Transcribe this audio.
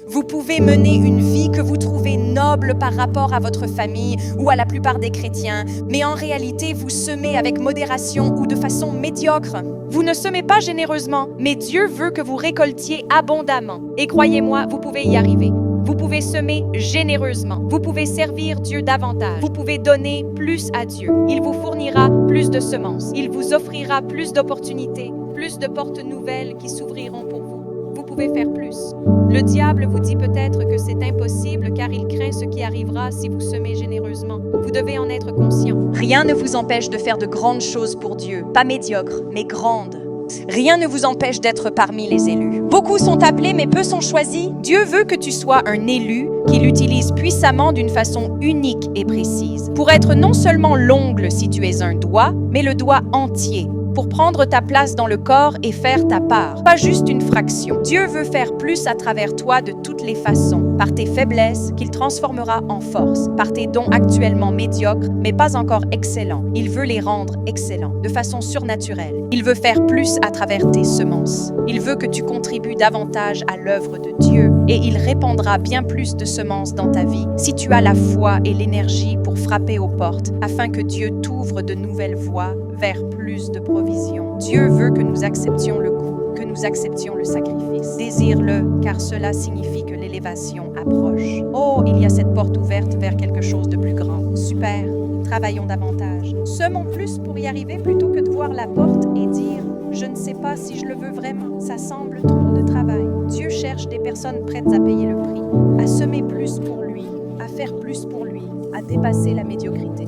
Vous pouvez mener une vie que vous trouvez noble par rapport à votre famille ou à la plupart des chrétiens, mais en réalité, vous semez avec modération ou de façon médiocre. Vous ne semez pas généreusement, mais Dieu veut que vous récoltiez abondamment. Et croyez-moi, vous pouvez y arriver. Vous pouvez semer généreusement. Vous pouvez servir Dieu davantage. Vous pouvez donner plus à Dieu. Il vous fournira plus de semences. Il vous offrira plus d'opportunités, plus de portes nouvelles qui s'ouvriront pour vous. Vous pouvez faire plus. Le diable vous dit peut-être que c'est impossible car il craint ce qui arrivera si vous semez généreusement. Vous devez en être conscient. Rien ne vous empêche de faire de grandes choses pour Dieu. Pas médiocres, mais grandes. Rien ne vous empêche d'être parmi les élus. Beaucoup sont appelés, mais peu sont choisis. Dieu veut que tu sois un élu qu'il utilise puissamment d'une façon unique et précise. Pour être non seulement l'ongle si tu es un doigt, mais le doigt entier. Pour prendre ta place dans le corps et faire ta part, pas juste une fraction. Dieu veut faire plus à travers toi de toutes les façons, par tes faiblesses qu'il transformera en force, par tes dons actuellement médiocres, mais pas encore excellents. Il veut les rendre excellents, de façon surnaturelle. Il veut faire plus à travers tes semences. Il veut que tu contribues davantage à l'œuvre de Dieu et il répandra bien plus de semences dans ta vie si tu as la foi et l'énergie pour frapper aux portes afin que Dieu t'ouvre de nouvelles voies vers plus de provision. Dieu veut que nous acceptions le coup, que nous acceptions le sacrifice. Désire-le, car cela signifie que l'élévation approche. Oh, il y a cette porte ouverte vers quelque chose de plus grand. Super, travaillons davantage. Semons plus pour y arriver plutôt que de voir la porte et dire « Je ne sais pas si je le veux vraiment, ça semble trop de travail ». Dieu cherche des personnes prêtes à payer le prix, à semer plus pour lui, à faire plus pour lui, à dépasser la médiocrité.